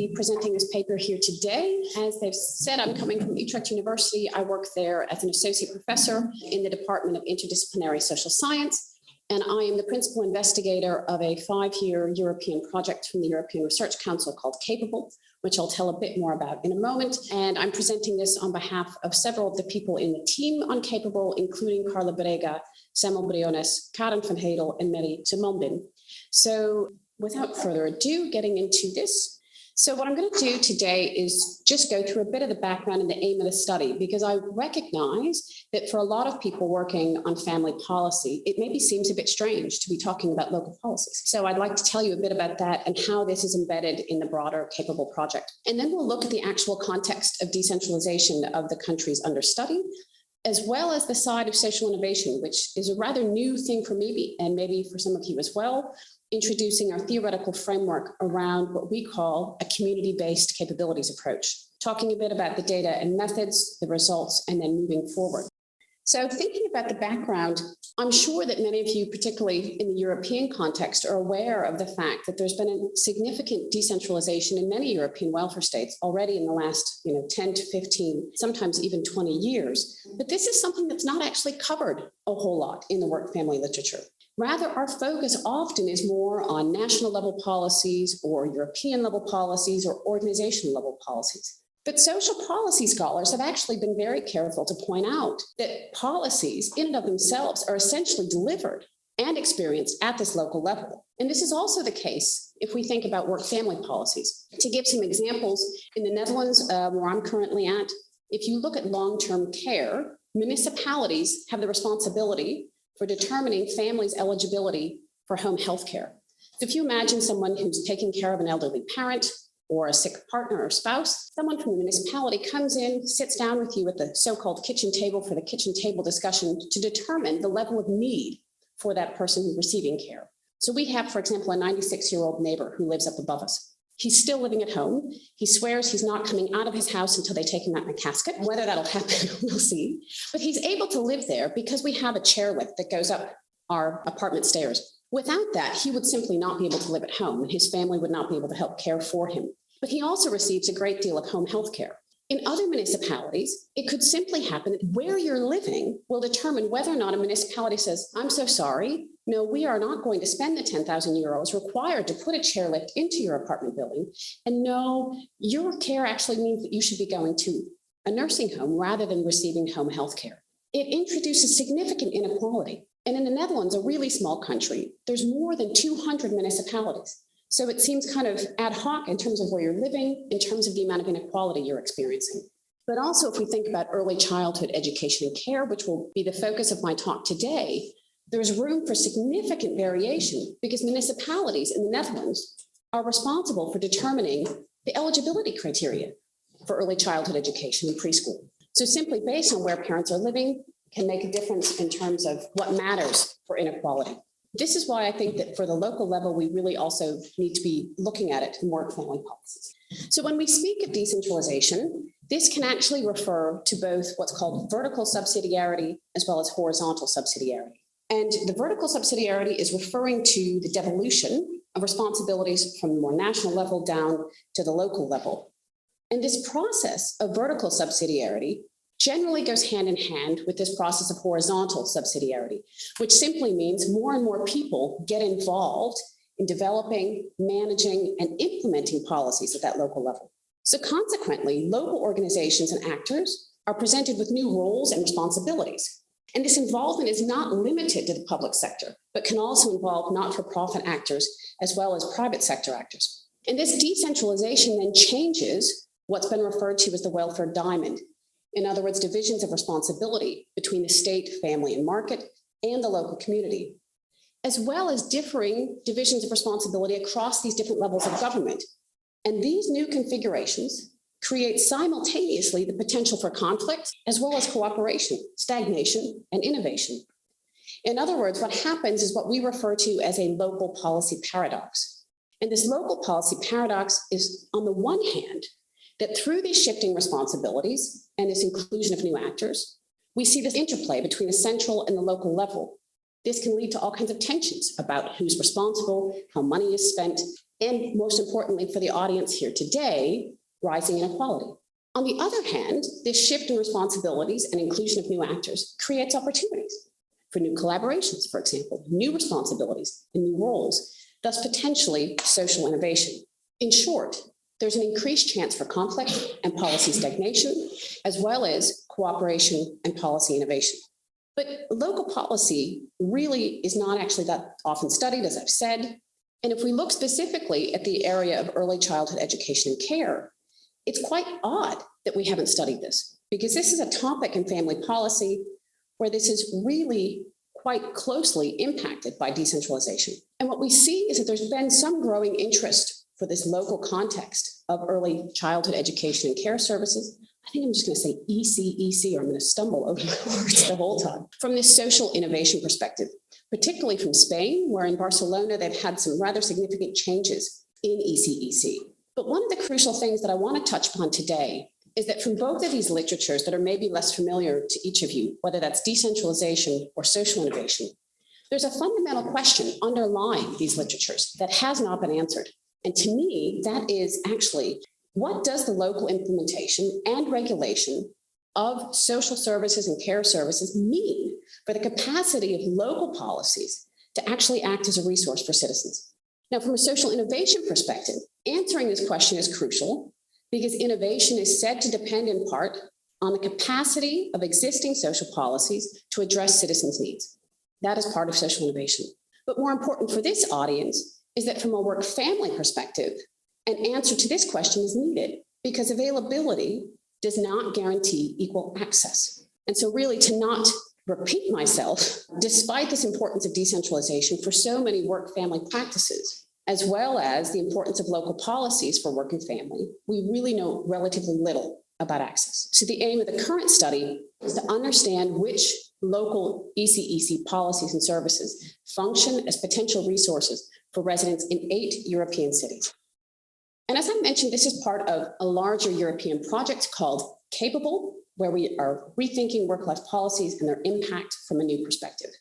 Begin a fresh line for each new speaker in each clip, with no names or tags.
be presenting this paper here today. As they've said, I'm coming from Utrecht University. I work there as an associate professor in the Department of Interdisciplinary Social Science. And I am the principal investigator of a 5-year European project from the European Research Council called Capable, which I'll tell a bit more about in a moment. And I'm presenting this on behalf of several of the people in the team on Capable, including Carla Brega, Samuel Briones, Karen van Hedel, and Mary Simondin. So without further ado, getting into this. So what I'm going to do today is just go through a bit of the background and the aim of the study, because I recognize that for a lot of people working on family policy, it maybe seems a bit strange to be talking about local policies. So I'd like to tell you a bit about that and how this is embedded in the broader Capable project. And then we'll look at the actual context of decentralization of the countries under study, as well as the side of social innovation, which is a rather new thing for me and maybe for some of you as well, introducing our theoretical framework around what we call a community-based capabilities approach, talking a bit about the data and methods, the results, and then moving forward. So thinking about the background, I'm sure that many of you, particularly in the European context, are aware of the fact that there's been a significant decentralization in many European welfare states already in the last 10 to 15, sometimes even 20 years. But this is something that's not actually covered a whole lot in the work family literature. Rather, our focus often is more on national level policies or European level policies or organization level policies. But social policy scholars have actually been very careful to point out that policies in and of themselves are essentially delivered and experienced at this local level. And this is also the case if we think about work family policies. To give some examples, in the Netherlands, where I'm currently at, if you look at long-term care, municipalities have the responsibility for determining families' eligibility for home health care. So if you imagine someone who's taking care of an elderly parent or a sick partner or spouse, someone from the municipality comes in, sits down with you at the so-called kitchen table for the kitchen table discussion to determine the level of need for that person receiving care. So we have, for example, a 96-year-old neighbor who lives up above us. He's still living at home. He swears he's not coming out of his house until they take him out in a casket. Whether that'll happen, we'll see. But he's able to live there because we have a chairlift that goes up our apartment stairs. Without that, he would simply not be able to live at home, and his family would not be able to help care for him. But he also receives a great deal of home health care. In other municipalities, it could simply happen that where you're living will determine whether or not a municipality says, I'm so sorry, no, we are not going to spend the 10,000 euros required to put a chairlift into your apartment building. And no, your care actually means that you should be going to a nursing home rather than receiving home health care. It introduces significant inequality. And in the Netherlands, a really small country, there's more than 200 municipalities. So it seems kind of ad hoc in terms of where you're living, in terms of the amount of inequality you're experiencing. But also if we think about early childhood education and care, which will be the focus of my talk today, there's room for significant variation because municipalities in the Netherlands are responsible for determining the eligibility criteria for early childhood education and preschool. So simply based on where parents are living can make a difference in terms of what matters for inequality. This is why I think that for the local level, we really also need to be looking at it in work family policies. So when we speak of decentralization, this can actually refer to both what's called vertical subsidiarity as well as horizontal subsidiarity. And the vertical subsidiarity is referring to the devolution of responsibilities from the more national level down to the local level. And this process of vertical subsidiarity generally goes hand in hand with this process of horizontal subsidiarity, which simply means more and more people get involved in developing, managing, and implementing policies at that local level. So consequently, local organizations and actors are presented with new roles and responsibilities. And this involvement is not limited to the public sector, but can also involve not-for-profit actors as well as private sector actors. And this decentralization then changes what's been referred to as the welfare diamond. In other words, divisions of responsibility between the state, family, and market, and the local community, as well as differing divisions of responsibility across these different levels of government. And these new configurations create simultaneously the potential for conflict, as well as cooperation, stagnation, and innovation. In other words, what happens is what we refer to as a local policy paradox. And this local policy paradox is, on the one hand, that through these shifting responsibilities and this inclusion of new actors, we see this interplay between the central and the local level. This can lead to all kinds of tensions about who's responsible, how money is spent, and most importantly for the audience here today, rising inequality. On the other hand, this shift in responsibilities and inclusion of new actors creates opportunities for new collaborations, for example, new responsibilities and new roles, thus potentially social innovation. In short, there's an increased chance for conflict and policy stagnation, as well as cooperation and policy innovation. But local policy really is not actually that often studied, as I've said. And if we look specifically at the area of early childhood education and care, it's quite odd that we haven't studied this, because this is a topic in family policy where this is really quite closely impacted by decentralization. And what we see is that there's been some growing interest for this local context of early childhood education and care services. I think I'm just going to say ECEC, or I'm going to stumble over the words the whole time. From this social innovation perspective, particularly from Spain, where in Barcelona, they've had some rather significant changes in ECEC. But one of the crucial things that I want to touch upon today is that from both of these literatures that are maybe less familiar to each of you, whether that's decentralization or social innovation, there's a fundamental question underlying these literatures that has not been answered. And to me, that is actually, what does the local implementation and regulation of social services and care services mean for the capacity of local policies to actually act as a resource for citizens? Now, from a social innovation perspective, answering this question is crucial because innovation is said to depend in part on the capacity of existing social policies to address citizens' needs. That is part of social innovation. But more important for this audience is that from a work-family perspective, an answer to this question is needed because availability does not guarantee equal access. And so really, to not repeat myself, despite this importance of decentralization for so many work-family practices, as well as the importance of local policies for work and family, we really know relatively little about access. So the aim of the current study is to understand which local ECEC policies and services function as potential resources for residents in 8 European cities. And as I mentioned, this is part of a larger European project called Capable, where we are rethinking work-life policies and their impact from a new perspective.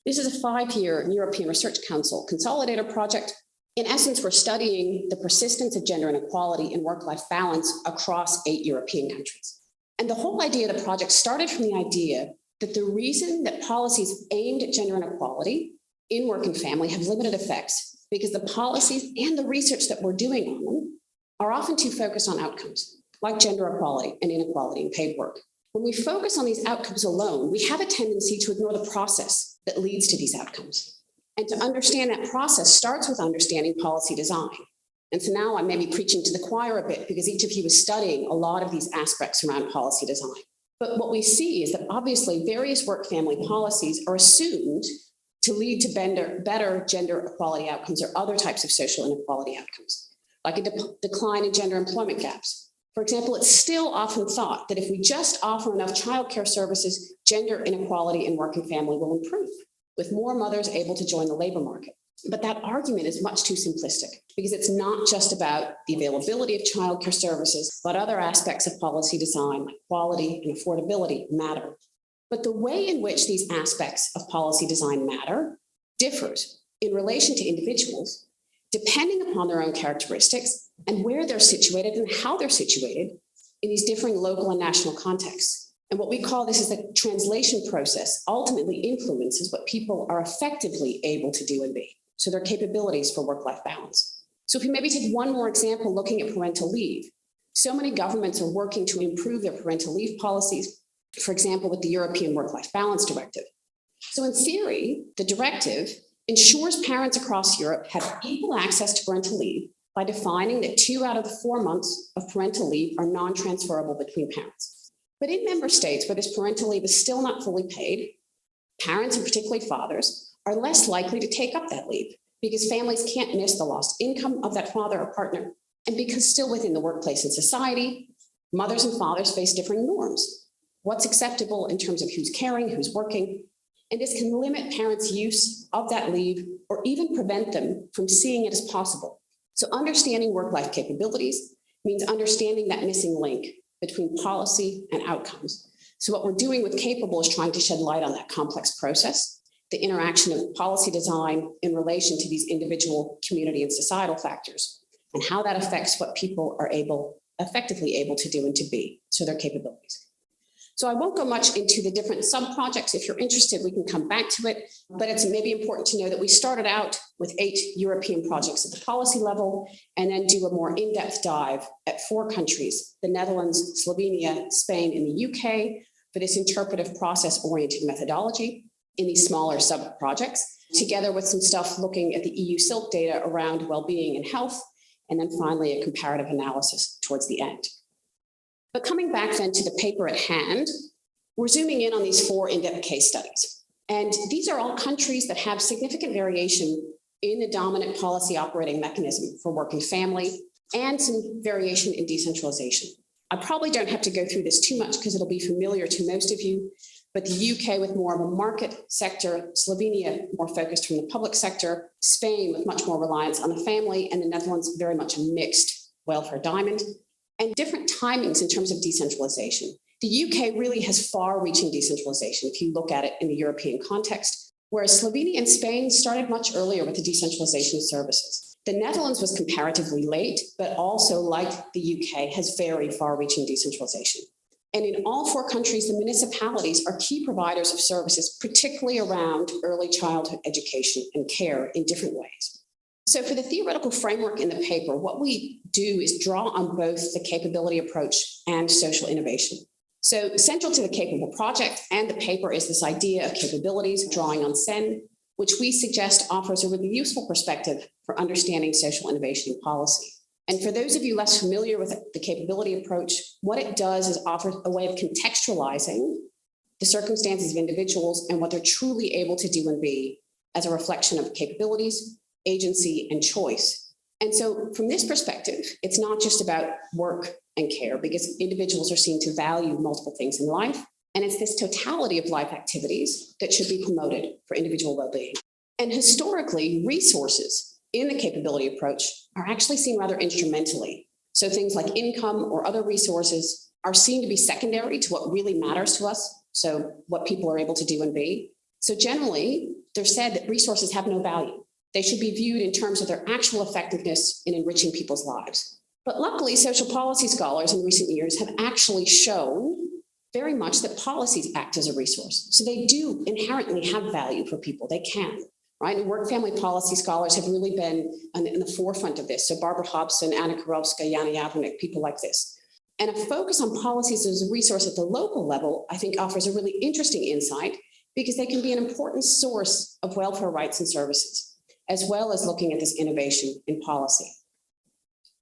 This is a 5-year European Research Council consolidator project. In essence, we're studying the persistence of gender inequality and work-life balance across 8 European countries. And the whole idea of the project started from the idea that the reason that policies aimed at gender inequality in work and family have limited effects because the policies and the research that we're doing on them are often too focused on outcomes, like gender equality and inequality in paid work. When we focus on these outcomes alone, we have a tendency to ignore the process that leads to these outcomes. And to understand that process starts with understanding policy design. And so now I'm maybe preaching to the choir a bit because each of you is studying a lot of these aspects around policy design. But what we see is that obviously various work-family policies are assumed to lead to better gender equality outcomes or other types of social inequality outcomes, like a decline in gender employment gaps. For example, it's still often thought that if we just offer enough childcare services, gender inequality in work and family will improve, with more mothers able to join the labor market. But that argument is much too simplistic because it's not just about the availability of childcare services, but other aspects of policy design like quality and affordability matter. But the way in which these aspects of policy design matter differs in relation to individuals, depending upon their own characteristics and where they're situated and how they're situated in these differing local and national contexts. And what we call this is the translation process ultimately influences what people are effectively able to do and be. So their capabilities for work-life balance. So if we maybe take one more example looking at parental leave, so many governments are working to improve their parental leave policies, for example, with the European Work-Life Balance Directive. So in theory, the directive ensures parents across Europe have equal access to parental leave by defining that 2 out of the 4 months of parental leave are non-transferable between parents. But in member states where this parental leave is still not fully paid, parents, and particularly fathers, are less likely to take up that leave because families can't miss the lost income of that father or partner. And because still within the workplace and society, mothers and fathers face differing norms. What's acceptable in terms of who's caring, who's working, and this can limit parents' use of that leave or even prevent them from seeing it as possible. So understanding work-life capabilities means understanding that missing link between policy and outcomes. So what we're doing with Capable is trying to shed light on that complex process the interaction of policy design in relation to these individual community and societal factors, and how that affects what people are effectively able to do and to be, so their capabilities. So I won't go much into the different sub-projects. If you're interested, we can come back to it, but it's maybe important to know that we started out with 8 European projects at the policy level, and then do a more in-depth dive at 4 countries, the Netherlands, Slovenia, Spain, and the UK, for this interpretive process-oriented methodology in these smaller sub-projects, together with some stuff looking at the EU SILT data around well-being and health, and then finally a comparative analysis towards the end. But coming back then to the paper at hand, we're zooming in on these 4 in-depth case studies. And these are all countries that have significant variation in the dominant policy operating mechanism for work and family, and some variation in decentralization. I probably don't have to go through this too much because it'll be familiar to most of you, but the UK with more of a market sector, Slovenia more focused from the public sector, Spain with much more reliance on the family, and the Netherlands very much a mixed welfare diamond, and different timings in terms of decentralization. The UK really has far-reaching decentralization if you look at it in the European context, whereas Slovenia and Spain started much earlier with the decentralization of services. The Netherlands was comparatively late, but also, like the UK, has very far-reaching decentralization. And in all 4 countries, the municipalities are key providers of services, particularly around early childhood education and care in different ways. So for the theoretical framework in the paper, what we do is draw on both the capability approach and social innovation. So central to the Capable project and the paper is this idea of capabilities, drawing on SEN, which we suggest offers a really useful perspective for understanding social innovation and policy. And for those of you less familiar with the capability approach, what it does is offer a way of contextualizing the circumstances of individuals and what they're truly able to do and be as a reflection of capabilities, agency, and choice. And so from this perspective, it's not just about work and care, because individuals are seen to value multiple things in life. And it's this totality of life activities that should be promoted for individual well-being. And historically, resources in the capability approach are actually seen rather instrumentally. So things like income or other resources are seen to be secondary to what really matters to us. So what people are able to do and be. So generally, they're said that resources have no value. They should be viewed in terms of their actual effectiveness in enriching people's lives. But luckily, social policy scholars in recent years have actually shown very much that policies act as a resource. So they do inherently have value for people. They can, right? And work family policy scholars have really been in the forefront of this. So Barbara Hobson, Anna Karowska, Jana Javornik, people like this. And a focus on policies as a resource at the local level, I think, offers a really interesting insight, because they can be an important source of welfare rights and services, as well as looking at this innovation in policy.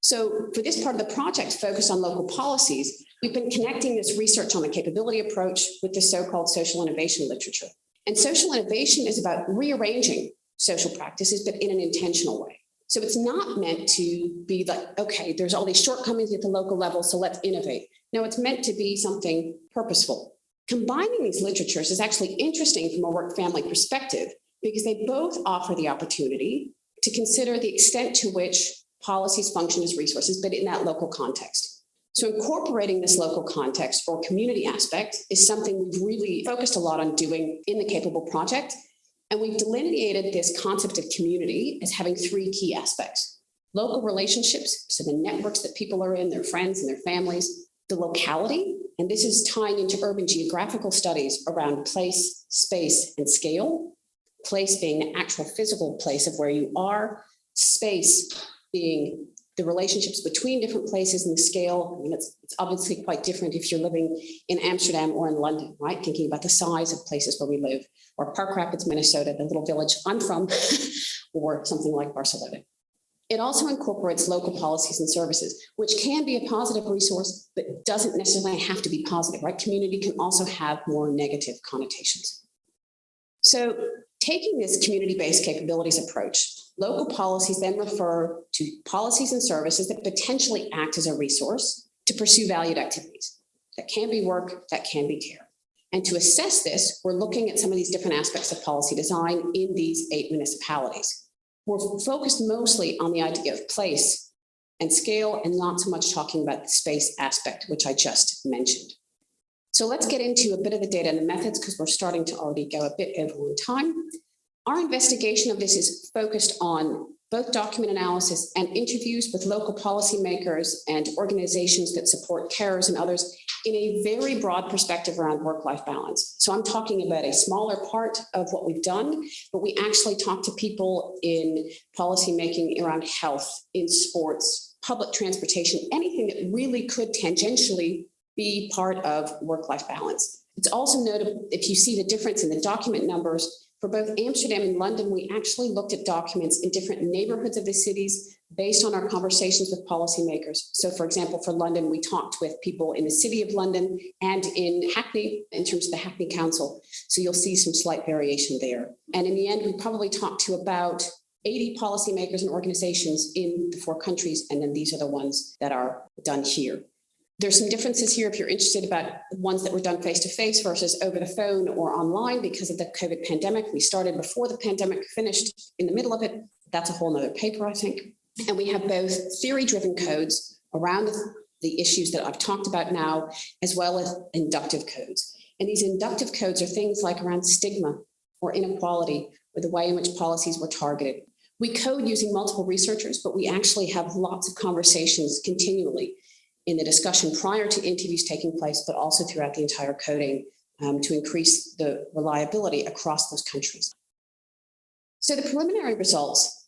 So for this part of the project focused on local policies, we've been connecting this research on the capability approach with the so-called social innovation literature. And social innovation is about rearranging social practices, but in an intentional way. So it's not meant to be like, okay, there's all these shortcomings at the local level, so let's innovate. No, it's meant to be something purposeful. Combining these literatures is actually interesting from a work-family perspective, because they both offer the opportunity to consider the extent to which policies function as resources, but in that local context. So incorporating this local context or community aspect is something we've really focused a lot on doing in the Capable project. And we've delineated this concept of community as having 3 key aspects: local relationships, so the networks that people are in, their friends and their families; the locality, and this is tying into urban geographical studies around place, space, and scale. Place being the actual physical place of where you are, space being the relationships between different places, and the scale. I mean, it's obviously quite different if you're living in Amsterdam or in London, right? Thinking about the size of places where we live, or Park Rapids, Minnesota, the little village I'm from, or something like Barcelona. It also incorporates local policies and services, which can be a positive resource, but doesn't necessarily have to be positive, right? Community can also have more negative connotations. So taking this community-based capabilities approach, local policies then refer to policies and services that potentially act as a resource to pursue valued activities. That can be work, that can be care. And to assess this, we're looking at some of these different aspects of policy design in these 8 municipalities. We're focused mostly on the idea of place and scale, and not so much talking about the space aspect, which I just mentioned. So let's get into a bit of the data and the methods because we're starting to already go a bit over on time. Our investigation of this is focused on both document analysis and interviews with local policymakers and organizations that support carers and others in a very broad perspective around work-life balance. So I'm talking about a smaller part of what we've done, but we actually talk to people in policymaking around health, in sports, public transportation, anything that really could tangentially be part of work-life balance. It's also notable, if you see the difference in the document numbers, for both Amsterdam and London, we actually looked at documents in different neighborhoods of the cities based on our conversations with policymakers. So for example, for London, we talked with people in the City of London and in Hackney, in terms of the Hackney Council. So you'll see some slight variation there. And in the end, we probably talked to about 80 policymakers and organizations in the 4 countries, and then these are the ones that are done here. There's some differences here if you're interested about the ones that were done face-to-face versus over the phone or online because of the COVID pandemic. We started before the pandemic, finished in the middle of it. That's a whole nother paper, I think. And we have both theory-driven codes around the issues that I've talked about now, as well as inductive codes. And these inductive codes are things like around stigma or inequality or the way in which policies were targeted. We code using multiple researchers, but we actually have lots of conversations continually in the discussion prior to interviews taking place, but also throughout the entire coding to increase the reliability across those countries. So the preliminary results,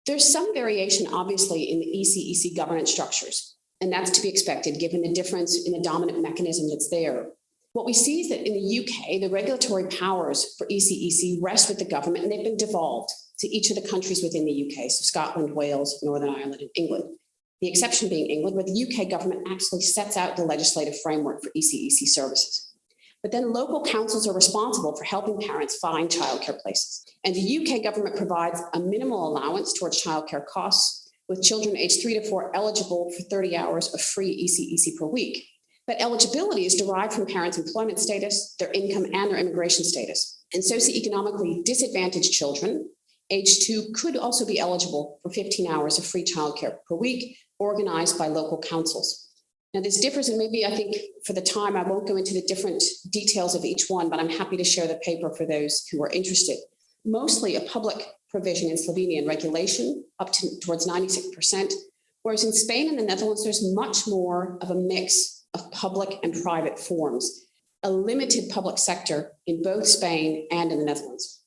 there's some variation obviously in the ECEC governance structures, and that's to be expected given the difference in the dominant mechanism that's there. What we see is that in the UK, the regulatory powers for ECEC rest with the government, and they've been devolved to each of the countries within the UK, so Scotland, Wales, Northern Ireland, and England. The exception being England, where the UK government actually sets out the legislative framework for ECEC services. But then local councils are responsible for helping parents find childcare places. And the UK government provides a minimal allowance towards childcare costs, with children aged 3 to 4 eligible for 30 hours of free ECEC per week. But eligibility is derived from parents' employment status, their income, and their immigration status. And socioeconomically disadvantaged children, age 2, could also be eligible for 15 hours of free childcare per week, organized by local councils. Now this differs, and maybe I think for the time, I won't go into the different details of each one, but I'm happy to share the paper for those who are interested. Mostly a public provision in Slovenia and regulation up to towards 96%, whereas in Spain and the Netherlands, there's much more of a mix of public and private forms, a limited public sector in both Spain and in the Netherlands.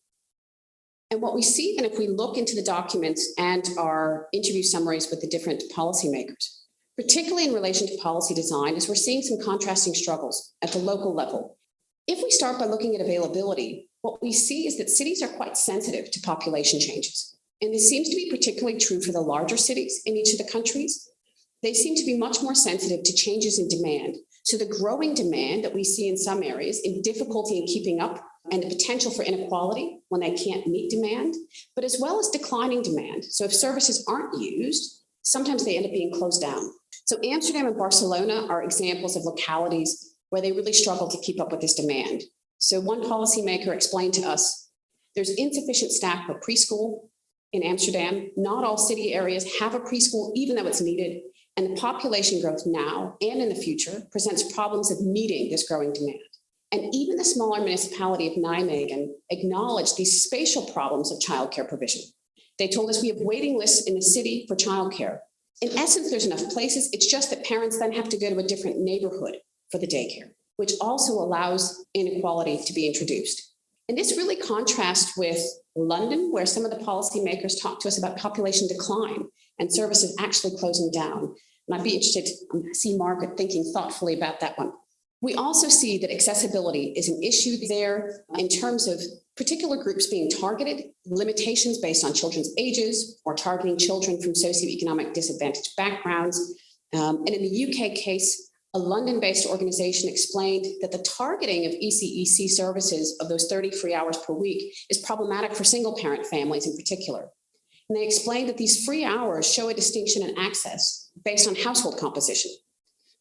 And what we see then, if we look into the documents and our interview summaries with the different policymakers, particularly in relation to policy design, is we're seeing some contrasting struggles at the local level. If we start by looking at availability, what we see is that cities are quite sensitive to population changes. And this seems to be particularly true for the larger cities in each of the countries. They seem to be much more sensitive to changes in demand. So the growing demand that we see in some areas, in difficulty in keeping up, and the potential for inequality when they can't meet demand, but as well as declining demand. So if services aren't used, sometimes they end up being closed down. So Amsterdam and Barcelona are examples of localities where they really struggle to keep up with this demand. So one policymaker explained to us, there's insufficient staff for preschool in Amsterdam. Not all city areas have a preschool, even though it's needed. And the population growth now and in the future presents problems of meeting this growing demand. And even the smaller municipality of Nijmegen acknowledged these spatial problems of childcare provision. They told us we have waiting lists in the city for childcare. In essence, there's enough places. It's just that parents then have to go to a different neighborhood for the daycare, which also allows inequality to be introduced. And this really contrasts with London, where some of the policymakers talk to us about population decline and services actually closing down. And I'd be interested to see Margaret thinking thoughtfully about that one. We also see that accessibility is an issue there in terms of particular groups being targeted, limitations based on children's ages, or targeting children from socioeconomic disadvantaged backgrounds. And in the UK case, a London-based organization explained that the targeting of ECEC services of those 30 free hours per week is problematic for single-parent families in particular. And they explained that these free hours show a distinction in access based on household composition.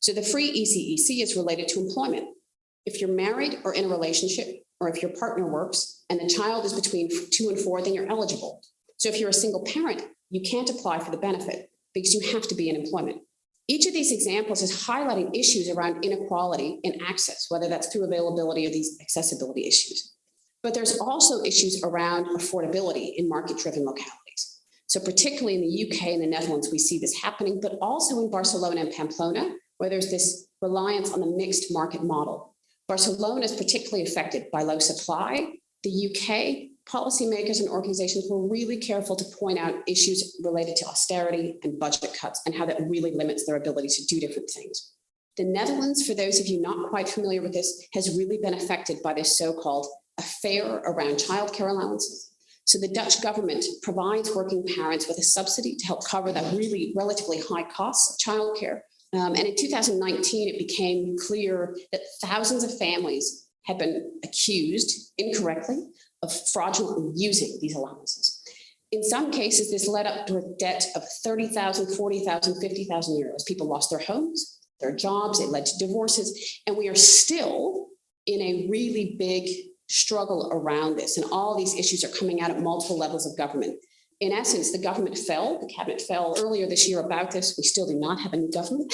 So the free ECEC is related to employment. If you're married or in a relationship, or if your partner works and the child is between 2 and 4, then you're eligible. So if you're a single parent, you can't apply for the benefit because you have to be in employment. Each of these examples is highlighting issues around inequality in access, whether that's through availability or these accessibility issues. But there's also issues around affordability in market-driven localities. So particularly in the UK and the Netherlands, we see this happening, but also in Barcelona and Pamplona, where there's this reliance on the mixed market model. Barcelona is particularly affected by low supply. The UK policymakers and organizations were really careful to point out issues related to austerity and budget cuts and how that really limits their ability to do different things. The Netherlands, for those of you not quite familiar with this, has really been affected by this so-called affair around childcare allowances. So the Dutch government provides working parents with a subsidy to help cover that really relatively high costs of childcare. And in 2019, it became clear that thousands of families had been accused incorrectly of fraudulently using these allowances. In some cases, this led up to a debt of 30,000, 40,000, 50,000 euros. People lost their homes, their jobs, it led to divorces, and we are still in a really big struggle around this. And all these issues are coming out at multiple levels of government. In essence, the government fell, the cabinet fell earlier this year about this. We still do not have a new government,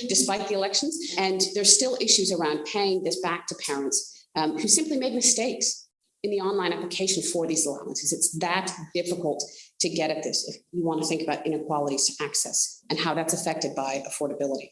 despite the elections. And there's still issues around paying this back to parents who simply made mistakes in the online application for these allowances. It's that difficult to get at this if you want to think about inequalities to access and how that's affected by affordability.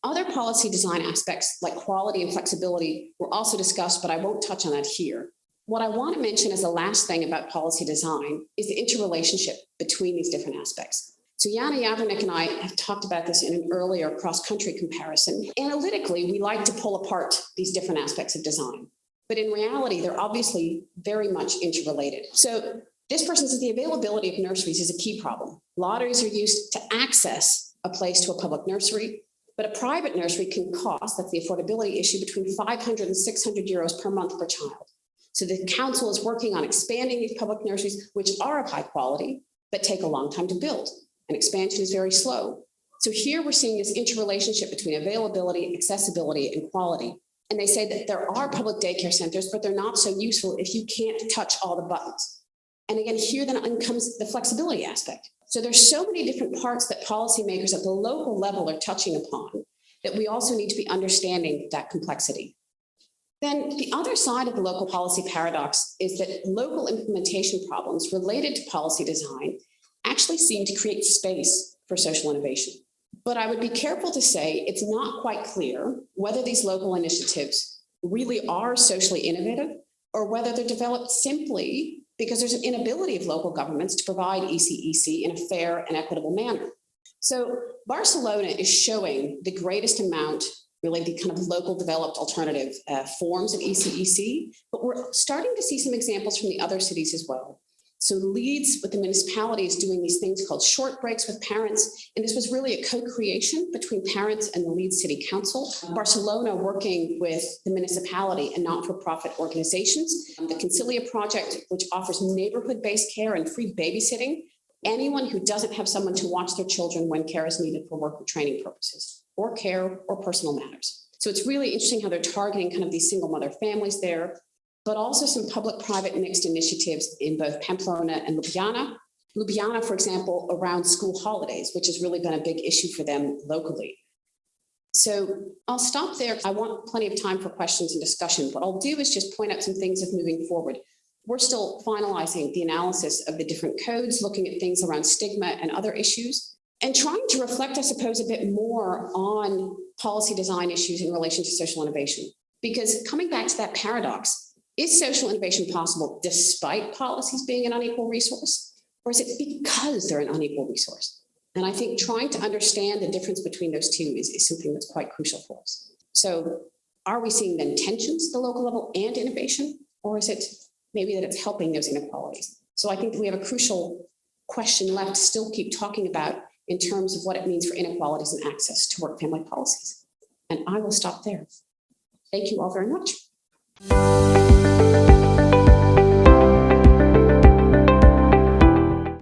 Other policy design aspects like quality and flexibility were also discussed, but I won't touch on that here. What I want to mention as the last thing about policy design is the interrelationship between these different aspects. So Jana Javernick and I have talked about this in an earlier cross-country comparison. Analytically, we like to pull apart these different aspects of design, but in reality, they're obviously very much interrelated. So this person says the availability of nurseries is a key problem. Lotteries are used to access a place to a public nursery, but a private nursery can cost, that's the affordability issue, between 500 and 600 euros per month per child. So the council is working on expanding these public nurseries, which are of high quality, but take a long time to build. And expansion is very slow. So here we're seeing this interrelationship between availability, accessibility, and quality. And they say that there are public daycare centers, but they're not so useful if you can't touch all the buttons. And again, here then comes the flexibility aspect. So there's so many different parts that policymakers at the local level are touching upon that we also need to be understanding that complexity. Then the other side of the local policy paradox is that local implementation problems related to policy design actually seem to create space for social innovation. But I would be careful to say it's not quite clear whether these local initiatives really are socially innovative or whether they're developed simply because there's an inability of local governments to provide ECEC in a fair and equitable manner. So Barcelona is showing the greatest amount, really the kind of local developed alternative forms of ECEC, but we're starting to see some examples from the other cities as well. So Leeds with the municipality is doing these things called short breaks with parents. And this was really a co-creation between parents and the Leeds City Council. Barcelona working with the municipality and not-for-profit organizations. The Concilia project, which offers neighborhood-based care and free babysitting. Anyone who doesn't have someone to watch their children when care is needed for work or training purposes, or care or personal matters. So it's really interesting how they're targeting kind of these single mother families there, but also some public-private mixed initiatives in both Pamplona and Ljubljana. Ljubljana, for example, around school holidays, which has really been a big issue for them locally. So I'll stop there. I want plenty of time for questions and discussion. What I'll do is just point out some things of moving forward. We're still finalizing the analysis of the different codes, looking at things around stigma and other issues, and trying to reflect, I suppose, a bit more on policy design issues in relation to social innovation. Because coming back to that paradox, is social innovation possible despite policies being an unequal resource? Or is it because they're an unequal resource? And I think trying to understand the difference between those two is something that's quite crucial for us. So are we seeing then tensions at the local level and innovation? Or is it maybe that it's helping those inequalities? So I think that we have a crucial question left to still keep talking about in terms of what it means for inequalities and access to work family policies. And I will stop there. Thank you all very much.